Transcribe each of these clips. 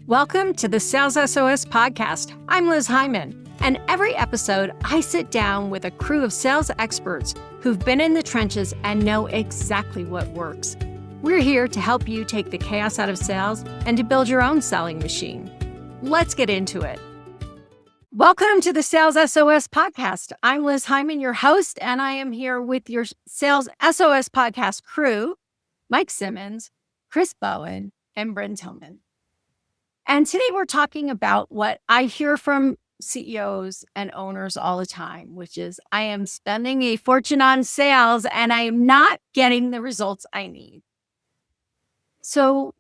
Welcome to the Sales SOS podcast. I'm Liz Hyman, and every episode I sit down with a crew of sales experts who've been in the trenches and know exactly what works. We're here to help you take the chaos out of sales and to build your own selling machine. Let's get into it. Welcome to the Sales SOS podcast. I'm Liz Hyman, your host, and I am here with your Sales SOS podcast crew, Mike Simmons, Chris Bowen, and Bryn Tillman. And today we're talking about what I hear from CEOs and owners all the time, which is I am spending a fortune on sales and I am not getting the results I need. So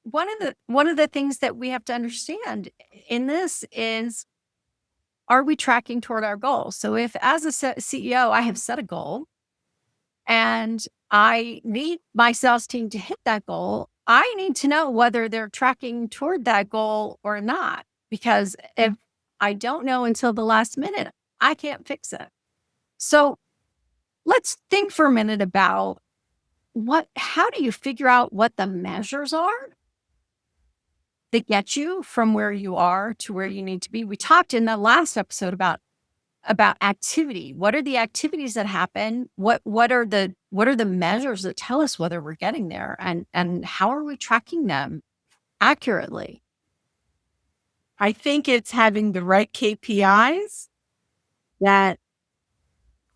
one of the things that we have to understand in this is, are we tracking toward our goal? So if as a CEO, I have set a goal and I need my sales team to hit that goal, I need to know whether they're tracking toward that goal or not, because if I don't know until the last minute, I can't fix it. So let's think for a minute about how do you figure out what the measures are that get you from where you are to where you need to be? We talked in the last episode about activity. What are the activities that happen? What are the measures that tell us whether we're getting there, and how are we tracking them accurately? I think it's having the right KPIs that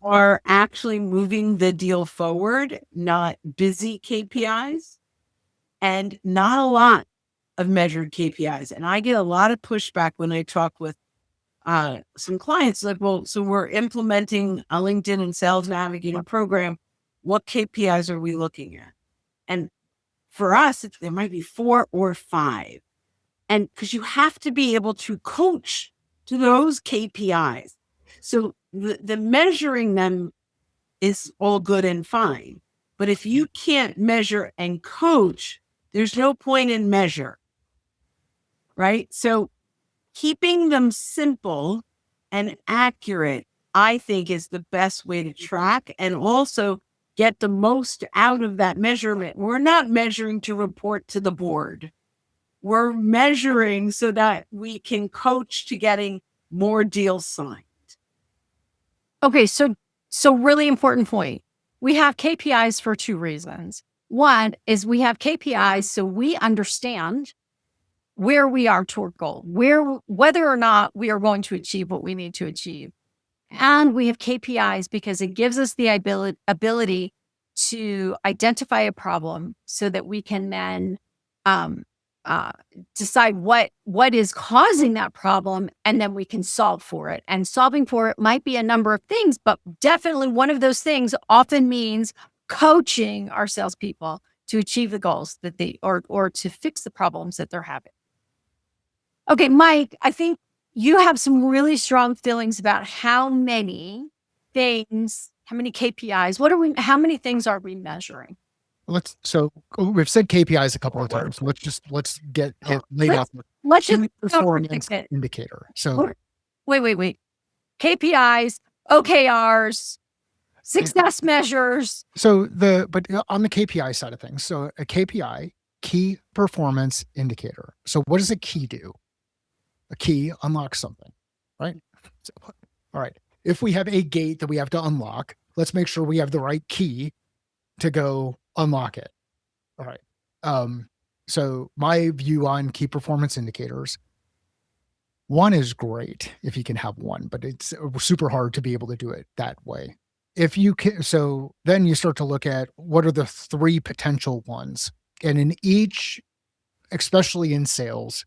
are actually moving the deal forward, not busy KPIs, and not a lot of measured KPIs. And I get a lot of pushback when I talk with some clients, like, well, so we're implementing a LinkedIn and Sales Navigator program. What KPIs are we looking at? And for us, there might be 4 or 5. And because you have to be able to coach to those KPIs. So the measuring them is all good and fine. But if you can't measure and coach, there's no point in measure, right? So keeping them simple and accurate, I think, is the best way to track and also get the most out of that measurement. We're not measuring to report to the board. We're measuring so that we can coach to getting more deals signed. Okay, so really important point. We have KPIs for 2 reasons. One is we have KPIs so we understand where we are toward goal, whether or not we are going to achieve what we need to achieve. And we have KPIs because it gives us the ability to identify a problem so that we can then decide what is causing that problem, and then we can solve for it. And solving for it might be a number of things, but definitely one of those things often means coaching our salespeople to achieve the goals that or to fix the problems that they're having. Okay, Mike, I think you have some really strong feelings about how many KPIs, how many things are we measuring? So we've said KPIs a couple of times. Let's get it laid out. Let's just performance indicator. So wait. KPIs, OKRs, success measures. But on the KPI side of things, so a KPI, key performance indicator. So what does a key do? A key unlocks something, right? So, all right. If we have a gate that we have to unlock, let's make sure we have the right key to go unlock it. All right. So my view on key performance indicators, one is great if you can have one, but it's super hard to be able to do it that way. If you can, so then you start to look at what are the 3 potential ones. And in each, especially in sales,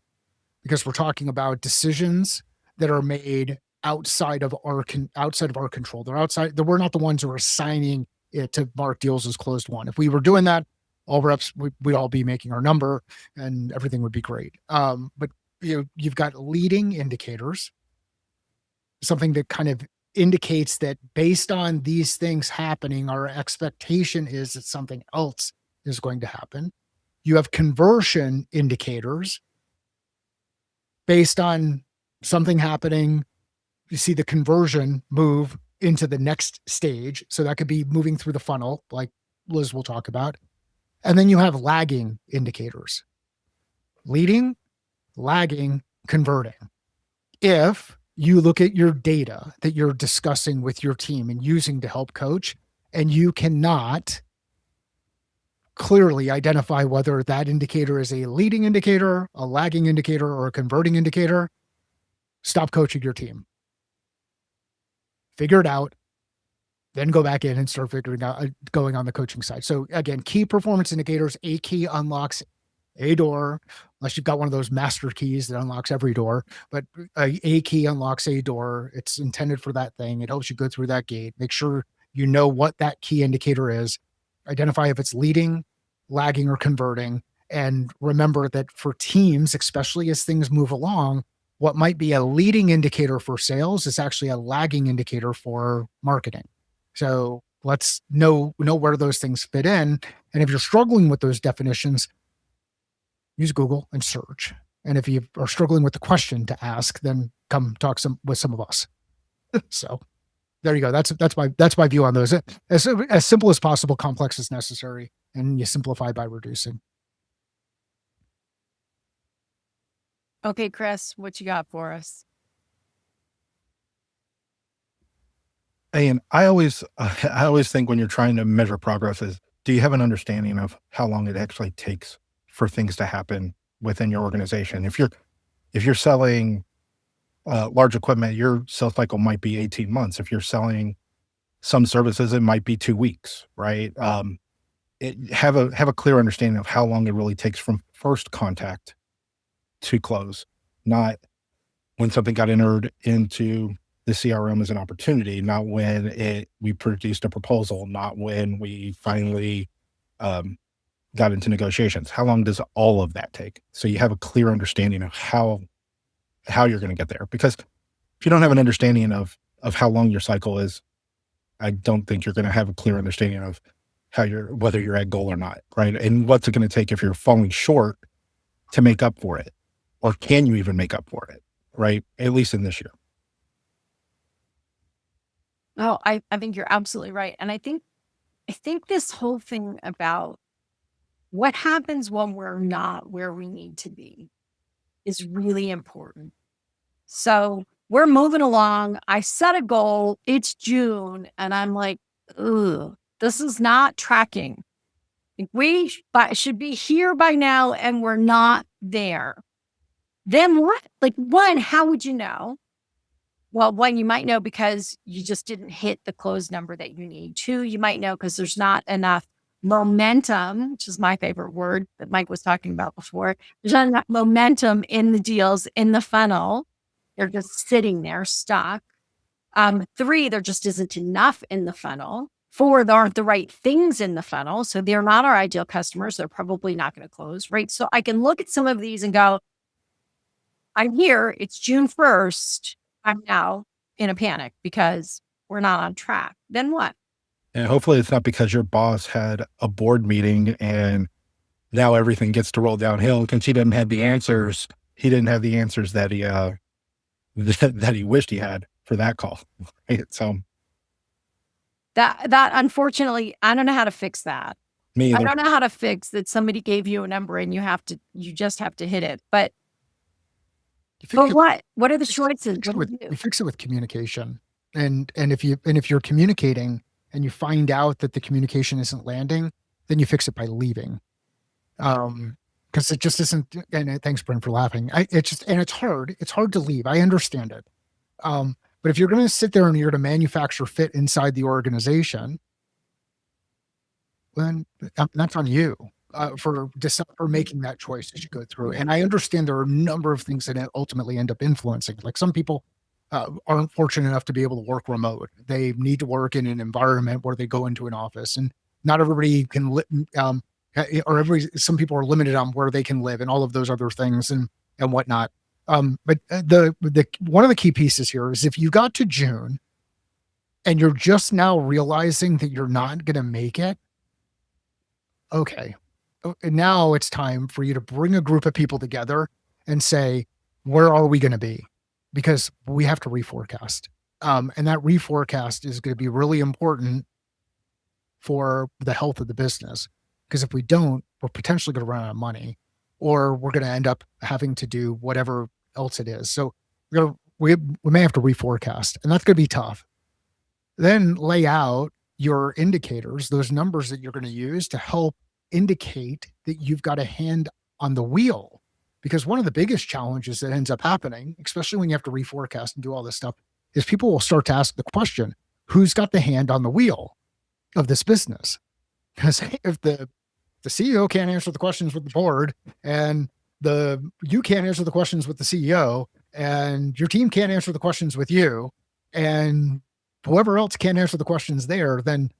because we're talking about decisions that are made outside of our control. We're not the ones who are assigning it to mark deals as closed won. If we were doing that, all reps, we'd all be making our number and everything would be great. But you've got leading indicators, something that kind of indicates that based on these things happening, our expectation is that something else is going to happen. You have conversion indicators. Based on something happening, you see the conversion move into the next stage. So that could be moving through the funnel, like Liz will talk about. And then you have lagging indicators. leading, lagging, converting. If you look at your data that you're discussing with your team and using to help coach, and you cannot clearly identify whether that indicator is a leading indicator, a lagging indicator, or a converting indicator, stop coaching your team. Figure it out, then go back in and start figuring out going on the coaching side. So again, key performance indicators, a key unlocks a door, unless you've got one of those master keys that unlocks every door, but a key unlocks a door. It's intended for that thing. It helps you go through that gate. Make sure you know what that key indicator is. Identify if it's leading, lagging, or converting. And remember that for teams, especially as things move along, what might be a leading indicator for sales is actually a lagging indicator for marketing. So let's know where those things fit in. And if you're struggling with those definitions, use Google and search. And if you are struggling with the question to ask, then come talk with some of us. So there you go. That's my view on those. As simple as possible, complex as necessary, and you simplify by reducing. Okay, Chris, what you got for us? And I always think when you're trying to measure progress is, do you have an understanding of how long it actually takes for things to happen within your organization? If you're selling large equipment, your sales cycle might be 18 months. If you're selling some services, it might be 2 weeks, right? Have a clear understanding of how long it really takes from first contact to close, not when something got entered into the CRM as an opportunity, not when we produced a proposal, not when we finally got into negotiations. How long does all of that take? So you have a clear understanding of how you're going to get there. Because if you don't have an understanding of how long your cycle is, I don't think you're going to have a clear understanding of whether you're at goal or not, right? And what's it going to take if you're falling short to make up for it? Or can you even make up for it, right? At least in this year. Oh, I think you're absolutely right. And I think this whole thing about what happens when we're not where we need to be is really important. So we're moving along. I set a goal. It's June. And I'm like, ugh, this is not tracking. Like we should be here by now and we're not there. Then what? Like, one, how would you know? Well, one, you might know because you just didn't hit the close number that you need. Two, you might know because there's not enough momentum, which is my favorite word that Mike was talking about before. There's not enough momentum in the deals in the funnel. They're just sitting there stuck. Three, there just isn't enough in the funnel. Four, there aren't the right things in the funnel. So they're not our ideal customers. They're probably not going to close, right? So I can look at some of these and go, I'm here. It's June 1st. I'm now in a panic because we're not on track. Then what? And hopefully it's not because your boss had a board meeting and now everything gets to roll downhill because he didn't have the answers. He didn't have the answers that he that he wished he had for that call. Right? So that unfortunately, I don't know how to fix that. me either. I don't know how to fix that somebody gave you a number and you just have to hit it. But what? What are the choices? You fix it with communication. And if you're communicating and you find out that the communication isn't landing, then you fix it by leaving. Because it just isn't. And thanks, Brent, for laughing. It's hard. It's hard to leave. I understand it. But if you're going to sit there and you're to manufacture fit inside the organization, then that's on you for making that choice as you go through. And I understand there are a number of things that ultimately end up influencing. Like some people aren't fortunate enough to be able to work remote. They need to work in an environment where they go into an office, and not everybody can some people are limited on where they can live and all of those other things and whatnot. But the one of the key pieces here is if you got to June and you're just now realizing that you're not going to make it, okay. And now it's time for you to bring a group of people together and say, where are we going to be? Because we have to reforecast. And that reforecast is going to be really important for the health of the business. Because if we don't, we're potentially going to run out of money, or we're going to end up having to do whatever else it is. So we may have to reforecast, and that's going to be tough. Then lay out your indicators, those numbers that you're going to use to help indicate that you've got a hand on the wheel. Because one of the biggest challenges that ends up happening, especially when you have to reforecast and do all this stuff, is people will start to ask the question, who's got the hand on the wheel of this business? Because if the CEO can't answer the questions with the board, and you can't answer the questions with the CEO, and your team can't answer the questions with you, and whoever else can't answer the questions there, then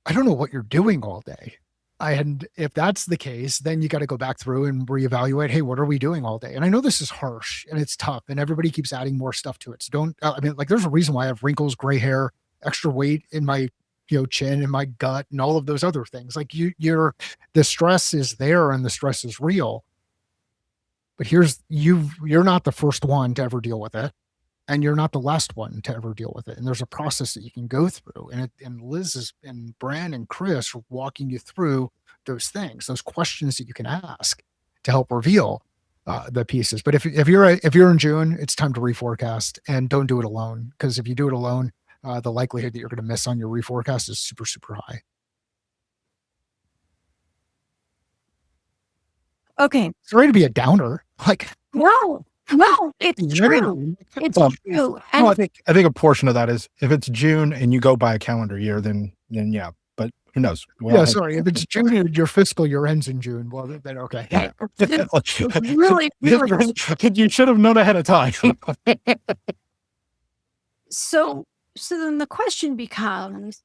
I don't know what you're doing all day. And if that's the case, then you got to go back through and reevaluate, hey, what are we doing all day? And I know this is harsh and it's tough and everybody keeps adding more stuff to it. So there's a reason why I have wrinkles, gray hair, extra weight in my, chin and my gut and all of those other things. Like the stress is there and the stress is real. But you're not the first one to ever deal with it. And you're not the last one to ever deal with it. And there's a process that you can go through. And Liz and Bran and Chris are walking you through those things, those questions that you can ask to help reveal the pieces. But if you're in June, it's time to reforecast, and don't do it alone. Because if you do it alone, the likelihood that you're going to miss on your reforecast is super, super high. Okay. It's ready to be a downer. Like, no, it's true. It's true. And I think a portion of that is if it's June and you go by a calendar year, then yeah. But who knows? Sorry. If it's June and your fiscal year ends in June, well, then okay. Yeah. really. You should have known ahead of time. So then the question becomes,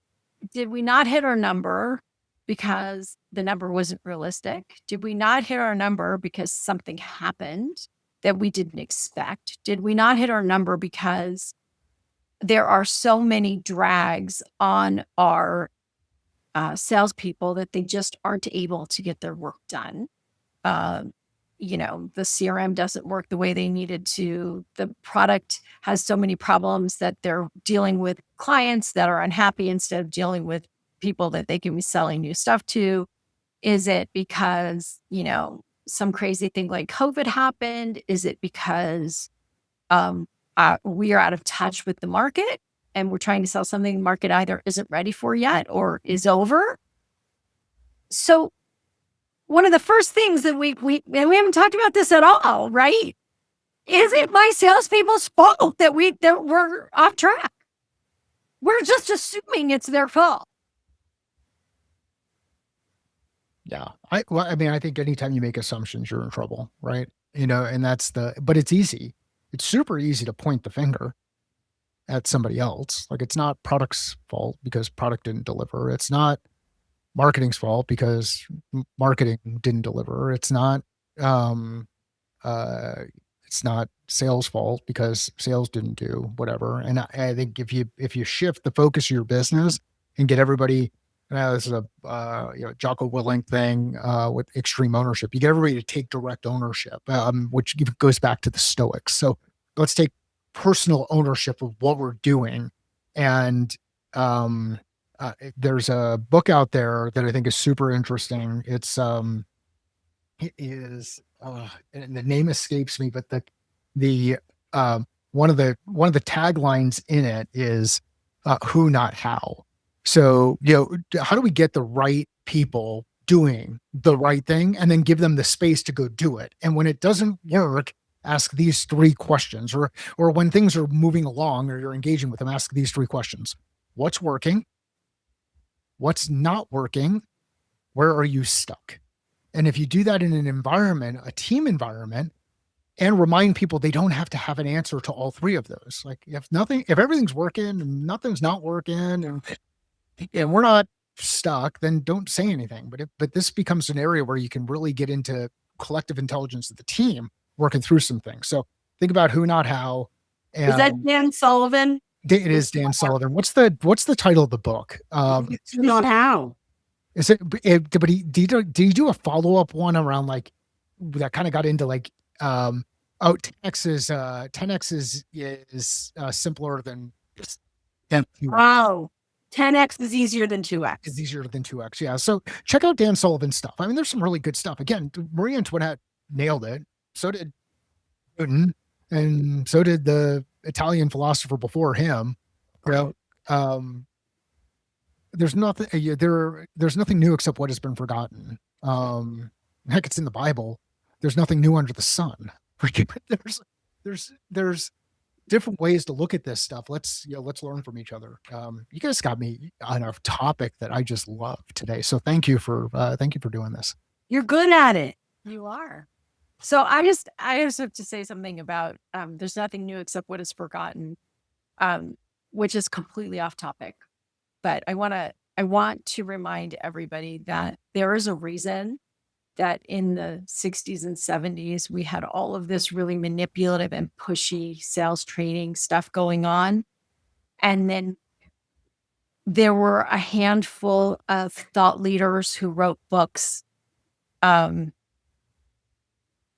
did we not hit our number because the number wasn't realistic? Did we not hit our number because something happened that we didn't expect? Did we not hit our number because there are so many drags on our salespeople that they just aren't able to get their work done? The CRM doesn't work the way they needed to. The product has so many problems that they're dealing with clients that are unhappy instead of dealing with people that they can be selling new stuff to. Is it because, some crazy thing like COVID happened? Is it because we are out of touch with the market and we're trying to sell something the market either isn't ready for yet or is over? So one of the first things that we haven't talked about this at all, right? Is it my salespeople's fault that we're off track? We're just assuming it's their fault. Yeah. I think anytime you make assumptions, you're in trouble, right? And but it's easy. It's super easy to point the finger at somebody else. Like, it's not product's fault because product didn't deliver. It's not marketing's fault because marketing didn't deliver. It's not sales fault because sales didn't do whatever. And I think if you shift the focus of your business and get everybody, this is a Jocko Willink thing with extreme ownership. You get everybody to take direct ownership, which goes back to the Stoics. So let's take personal ownership of what we're doing. And there's a book out there that I think is super interesting. It is, and the name escapes me, but the one of the taglines in it is who, not how. So, how do we get the right people doing the right thing and then give them the space to go do it? And when it doesn't work, ask these 3 questions, or when things are moving along or you're engaging with them, ask these 3 questions. What's working? What's not working? Where are you stuck? And if you do that in an environment, a team environment, and remind people they don't have to have an answer to all 3 of those. Like, if everything's working and nothing's not working and we're not stuck, then don't say anything. But this becomes an area where you can really get into collective intelligence of the team working through some things. So think about who, not how. And is that Dan Sullivan? It is Dan Sullivan. What's the title of the book? It's not how. Is it? But did he do a follow-up one around like that? Kind of got into like 10x is simpler than just. Wow. 10x is easier than 2x. It's easier than 2x. Yeah. So check out Dan Sullivan's stuff. I mean, there's some really good stuff. Again, Marie Antoinette nailed it. So did Newton, and so did the Italian philosopher before him. You know, there's nothing there's nothing new except what has been forgotten. Heck, it's in the Bible. There's nothing new under the sun. There's different ways to look at this stuff. Let's learn from each other. You guys got me on a topic that I just love today. So thank you for doing this. You're good at it. You are. So I just have to say something about there's nothing new except what is forgotten, which is completely off topic. But I want to remind everybody that there is a reason that in the 60s and 70s, we had all of this really manipulative and pushy sales training stuff going on. And then there were a handful of thought leaders who wrote books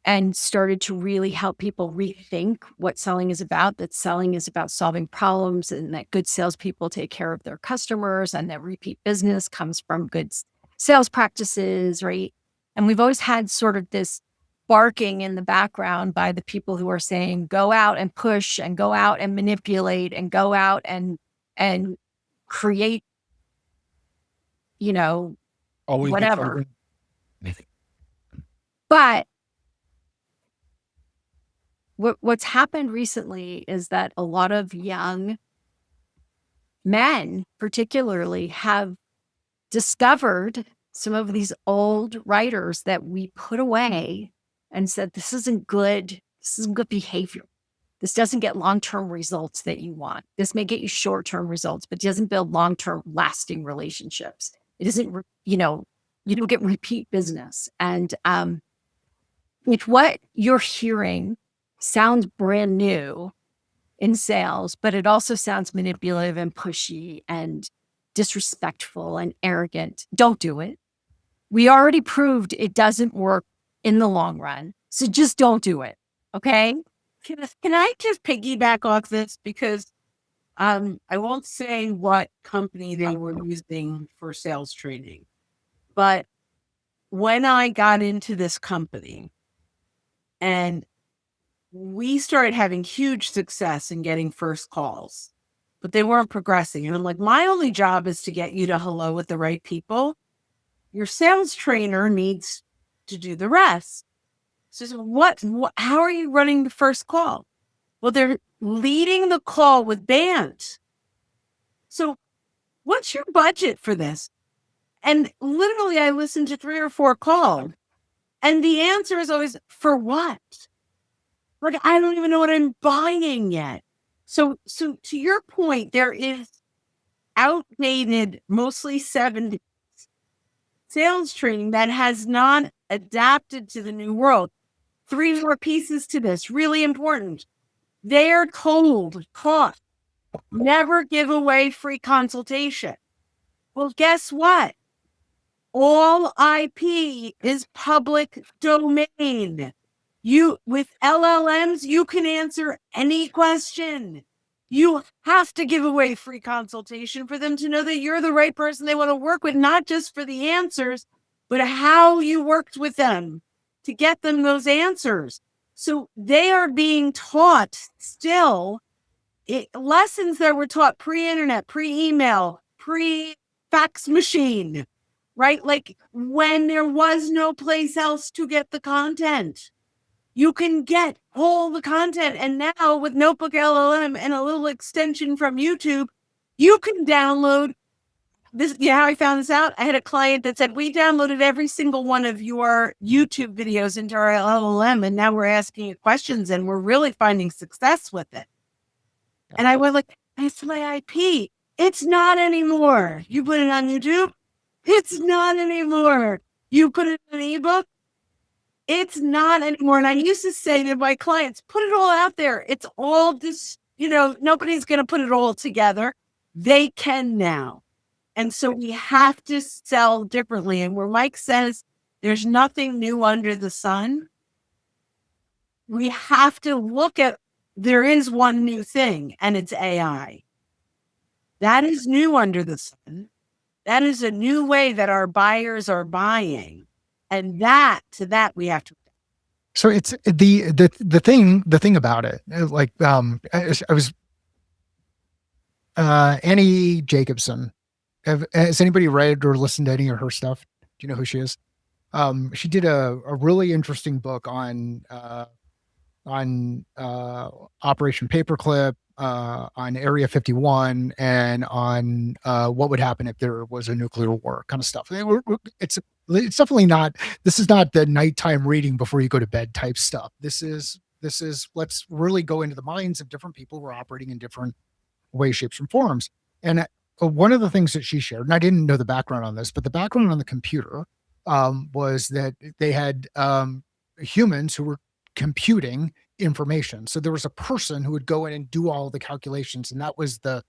and started to really help people rethink what selling is about, that selling is about solving problems, and that good salespeople take care of their customers, and that repeat business comes from good sales practices, right? And we've always had sort of this barking in the background by the people who are saying, go out and push and go out and manipulate and go out and create, Always whatever. But what's happened recently is that a lot of young men, particularly, have discovered some of these old writers that we put away and said, this isn't good. This isn't good behavior. This doesn't get long-term results that you want. This may get you short-term results, but it doesn't build long-term lasting relationships. It isn't, you don't get repeat business. And if what you're hearing sounds brand new in sales, but it also sounds manipulative and pushy and disrespectful and arrogant, don't do it. We already proved it doesn't work in the long run. So just don't do it. Okay? Can I just piggyback off this? Because I won't say what company they were using for sales training, but when I got into this company and we started having huge success in getting first calls, but they weren't progressing. And I'm like, my only job is to get you to hello with the right people. Your sales trainer needs to do the rest. So how are you running the first call? Well, they're leading the call with bands. So what's your budget for this? And literally I listened to 3 or 4 calls and the answer is always, for what? Like, I don't even know what I'm buying yet. So to your point, there is outdated, mostly 70s sales training that has not adapted to the new world. 3 more pieces to this, really important. They are taught, never give away free consultation. Well, guess what? All IP is public domain. With LLMs, you can answer any question. You have to give away free consultation for them to know that you're the right person they want to work with, not just for the answers, but how you worked with them to get them those answers. So they are being taught still lessons that were taught pre-internet, pre-email, pre-fax machine, right? Like when there was no place else to get the content. You can get all the content. And now with Notebook LLM and a little extension from YouTube, you can download this. Yeah, how I found this out? I had a client that said, we downloaded every single one of your YouTube videos into our LLM, and now we're asking you questions, and we're really finding success with it. And I went like, that's my IP. It's not anymore. You put it on YouTube? It's not anymore. You put it in an ebook? It's not anymore. And I used to say to my clients, put it all out there. It's all this, nobody's going to put it all together. They can now. And so we have to sell differently. And where Mike says there's nothing new under the sun, we have to look at, there is one new thing, and it's AI. That is new under the sun. That is a new way that our buyers are buying. And to that we have to. So it's the thing about it, like, I was, Annie Jacobson. Has anybody read or listened to any of her stuff? Do you know who she is? She did a really interesting book on Operation Paperclip, on Area 51, and on what would happen if there was a nuclear war, kind of stuff. It's definitely not. This is not the nighttime reading before you go to bed type stuff. This is let's really go into the minds of different people who are operating in different ways, shapes, and forms. And one of the things that she shared, and I didn't know the background on this, but the background on the computer was that they had humans who were computing information. So there was a person who would go in and do all the calculations, and that was the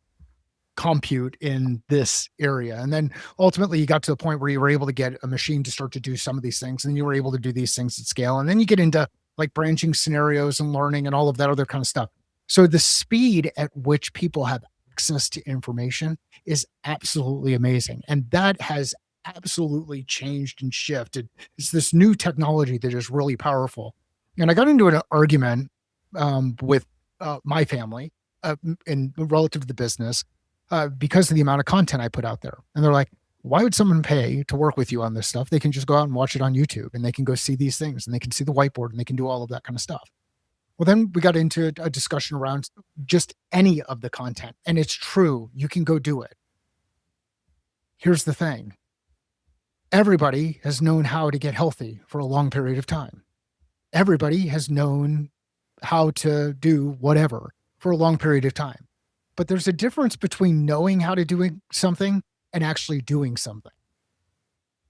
compute in this area. And then ultimately you got to the point where you were able to get a machine to start to do some of these things, and you were able to do these things at scale. And then you get into like branching scenarios and learning and all of that other kind of stuff. So the speed at which people have access to information is absolutely amazing. And that has absolutely changed and shifted. It's this new technology that is really powerful. And I got into an argument with my family in relative to the business because of the amount of content I put out there. And they're like, why would someone pay to work with you on this stuff? They can just go out and watch it on YouTube, and they can go see these things, and they can see the whiteboard, and they can do all of that kind of stuff. Well, then we got into a discussion around just any of the content. And it's true, you can go do it. Here's the thing. Everybody has known how to get healthy for a long period of time. Everybody has known how to do whatever for a long period of time. But there's a difference between knowing how to do something and actually doing something.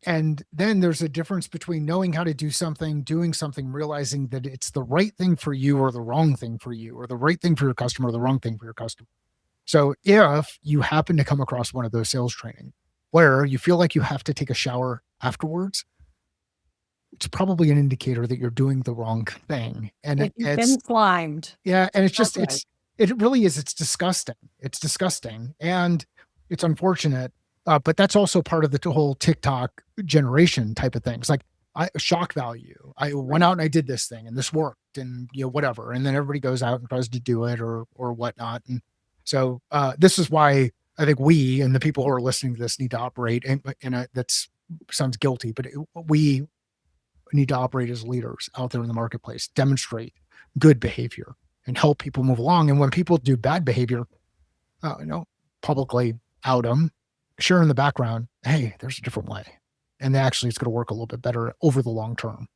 And then there's a difference between knowing how to do something, doing something, realizing that it's the right thing for you or the wrong thing for you, or the right thing for your customer or the wrong thing for your customer. So if you happen to come across one of those sales training where you feel like you have to take a shower afterwards, it's probably an indicator that you're doing the wrong thing. And You've been slimed. Yeah. And it's just, it really is. It's disgusting. It's disgusting. And it's unfortunate. But that's also part of the whole TikTok generation type of things. Like shock value. I went out and I did this thing and this worked, and whatever. And then everybody goes out and tries to do it or whatnot. And so this is why I think we and the people who are listening to this need to operate. And that's sounds guilty, but we need to operate as leaders out there in the marketplace, demonstrate good behavior and help people move along. And when people do bad behavior, publicly out them, share in the background, hey, there's a different way. And actually it's going to work a little bit better over the long term.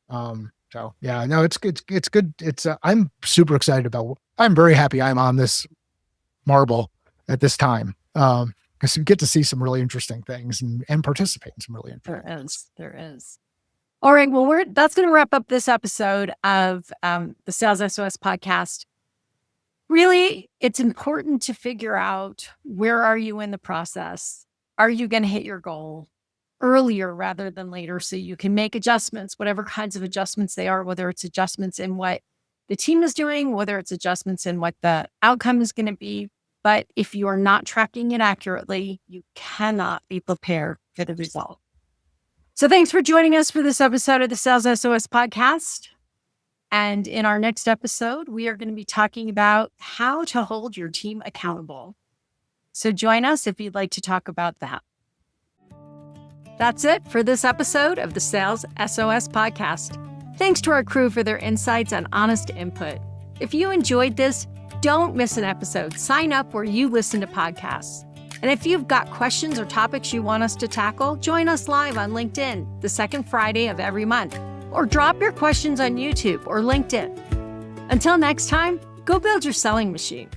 So yeah, no, it's good. It's I'm super excited I'm very happy I'm on this marble at this time. Because you get to see some really interesting things and participate in some really interesting things. There is. All right. Well, that's going to wrap up this episode of the Sales SOS podcast. Really, it's important to figure out, where are you in the process? Are you going to hit your goal earlier rather than later, so you can make adjustments, whatever kinds of adjustments they are, whether it's adjustments in what the team is doing, whether it's adjustments in what the outcome is going to be. But if you are not tracking it accurately, you cannot be prepared for the result. So thanks for joining us for this episode of the Sales SOS podcast. And in our next episode, we are going to be talking about how to hold your team accountable. So join us if you'd like to talk about that. That's it for this episode of the Sales SOS podcast. Thanks to our crew for their insights and honest input. If you enjoyed this, don't miss an episode. Sign up where you listen to podcasts. And if you've got questions or topics you want us to tackle, join us live on LinkedIn the second Friday of every month, or drop your questions on YouTube or LinkedIn. Until next time, go build your selling machine.